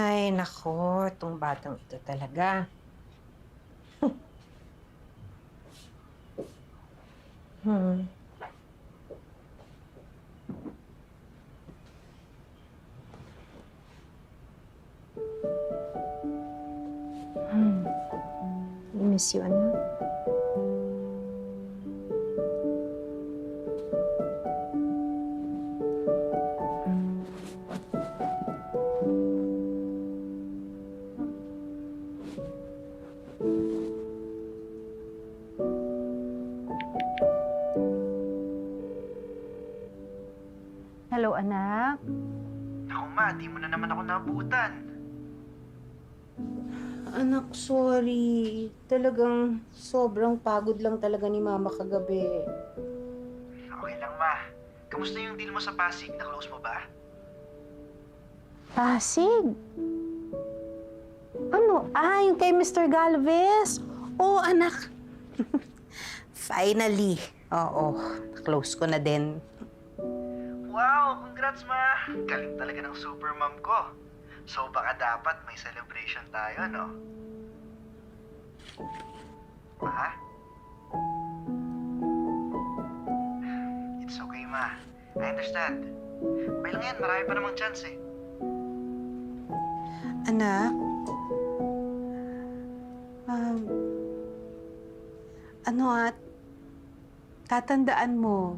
Ay, nako, itong batang ito talaga. Hmm. Hmm. I miss you, anak. Hello, anak. Naku ma, di mo na naman ako nabutan. Anak, sorry. Talagang sobrang pagod lang talaga ni Mama kagabi. Okay lang ma. Kamusta yung deal mo sa Pasig? Na-close mo ba? Pasig? Ano? Yung kay Mr. Galvez? Oo, anak. Finally. Oo, close ko na din. Wow! Congrats ma! Galing talaga ng super mom ko. So baka dapat may celebration tayo, no? Ma? It's okay ma. I understand. Okay lang yan, marami pa namang chance eh. Anak? Tatandaan mo,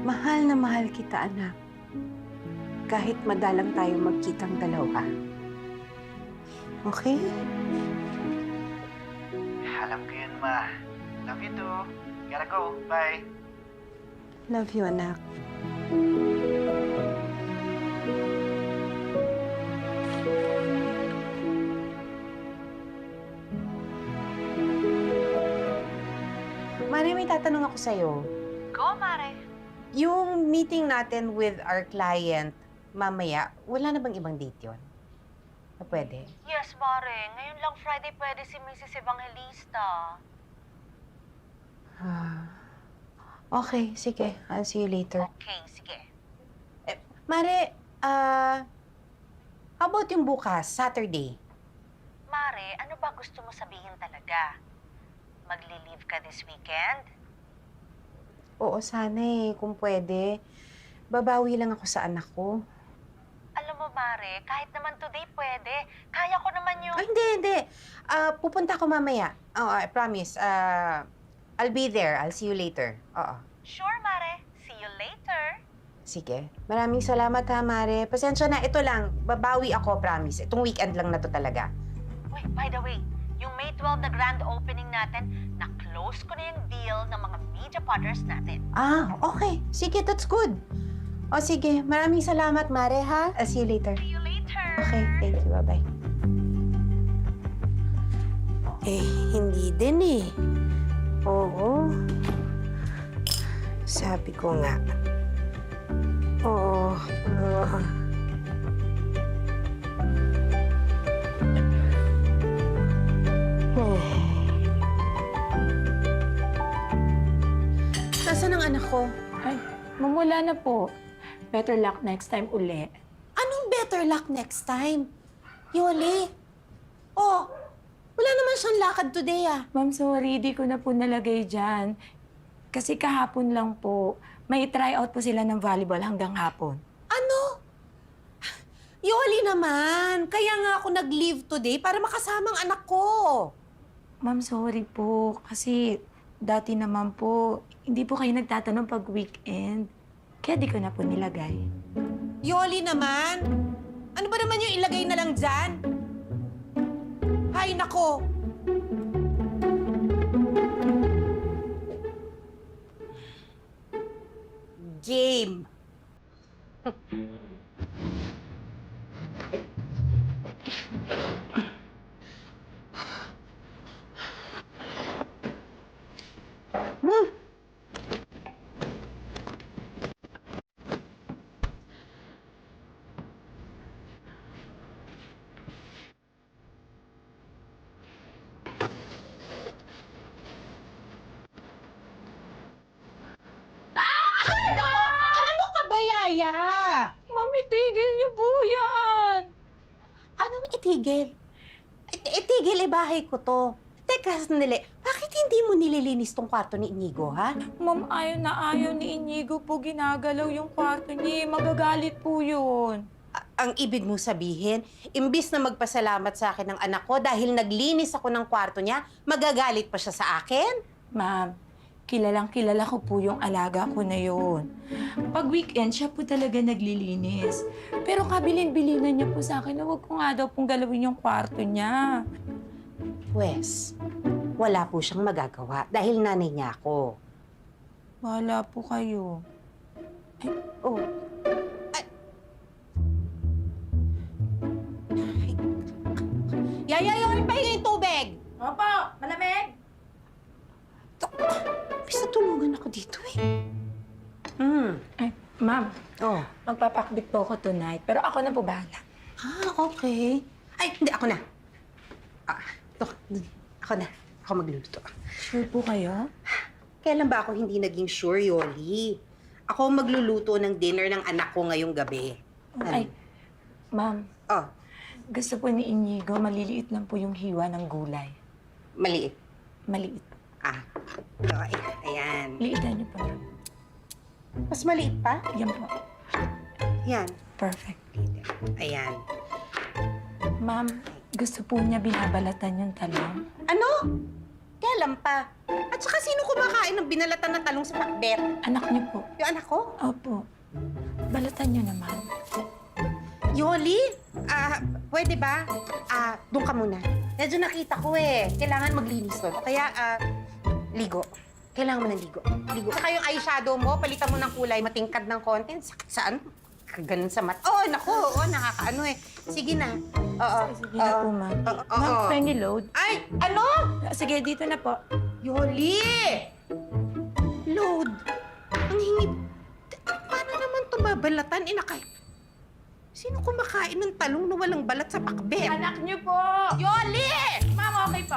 mahal na mahal kita, anak. Kahit madalang tayo magkitang dalawa. Okay? Alam ko yun ma. Love you too. Gotta go. Bye. Love you, anak. Mare, may tatanong ako sa'yo. Go, Mare. Yung meeting natin with our client, mamaya, wala na bang ibang date yun? Na pwede? Yes, Mare. Ngayon lang Friday pwede si Mrs. Evangelista. Okay, sige. I'll see you later. Okay, sige. Mare, how about yung bukas, Saturday? Mare, ano ba gusto mo sabihin talaga? Magli-leave ka this weekend? Oo, sana kung pwede. Babawi lang ako sa anak ko. Alam mo, Mare, kahit naman today pwede. Kaya ko naman yung... Ay, hindi. Pupunta ako mamaya. Oh, I promise. I'll be there. I'll see you later. Oo. Sure, Mare. See you later. Sige. Maraming salamat ha, Mare. Pasensya na. Ito lang. Babawi ako, promise. Itong weekend lang na to talaga. Wait, by the way, yung May 12 na grand opening natin, na-close ko na yung deal ng mga media partners natin. Okay. Sige, that's good. O sige, maraming salamat, Mare, ha? I'll see you later. See you later. Okay, thank you. Bye-bye. Hindi din Oo. Sabi ko nga. Oo. Nasaan ang anak ko? Ay, mamula na po. Better luck next time uli. Anong better luck next time? Yoli? Oh, wala naman siyang lakad today, Ma'am, sorry, di ko na po nalagay dyan. Kasi kahapon lang po, may try-out po sila ng volleyball hanggang hapon. Ano? Yoli naman. Kaya nga ako nag-leave today para makasama ang anak ko. Ma'am, sorry po. Kasi dati naman po, hindi po kayo nagtatanong pag weekend. Kaya di ko na po nilagay. Yoli naman. Ano ba naman yung ilagay na lang dyan? Hay nako. Game. Mami, itigil niyo po yan. Anong itigil? Itigil, bahay ko to. Teka, sandali. Bakit hindi mo nililinis tong kwarto ni Inigo, ha? Ma'am, ayaw na ayaw ni Inigo po ginagalaw yung kwarto niya. Magagalit po yun. Ang ibig mo sabihin, imbis na magpasalamat sa akin ng anak ko dahil naglinis ako ng kwarto niya, magagalit pa siya sa akin? Ma'am, kilalang kilala ko po yung alaga ko na yun. Pag weekend, siya po talaga naglilinis. Pero kabilin-bilinan niya po sa akin na huwag ko nga daw pong galawin yung kwarto niya. Pwes, wala po siyang magagawa dahil nanay niya ako. Wala po kayo. Oh. Yaya, yung pahinga yung tubig! Opo, malamig! Bisa tulungan ako dito eh. Ay, ma'am, Oh. magpapakbit po ako tonight. Pero ako na po bahala. Okay. Ay, hindi, ako na. Ito, ako na. Ako magluluto. Sure po kayo? Kailan ba ako hindi naging sure, Yoli? Ako magluluto ng dinner ng anak ko ngayong gabi. Ay, ma'am, Oh, gusto po ni Inigo, maliliit lang po yung hiwa ng gulay. maliit. Maliit. Okay, ayan. Liitan niyo po, ma'am. Mas maliit pa? Yan po. Yan. Perfect. Ayan. Ma'am, gusto po niya binabalatan yung talong. Ano? Kailan pa? At saka sino kumakain ng binalatan na talong sa pakbet? Anak niyo po. Yung anak ko? Opo. Balatan niyo naman. Yoli? Pwede ba? Doon ka muna. Medyo nakita ko eh. Kailangan maglinis doon. Kaya, ligo. Kailangan mo ng ligo. Ligo. Saka yung eyeshadow mo, palitan mo ng kulay, matingkad ng konti. Sakit saan? Ganun sa mat. Oh, naku. Oh, nakakaano eh. Sige na. Oo. Sige na po, ma'am. Oo. Ma'am, penny load. Ay! Ano? Sige, dito na po. Yoli! Load. Ang hingi. Paano naman ito babalatan? Sino kumakain ng talong na walang balat sa pakbet? Anak niyo po! Yoli! Ma'am, okay po.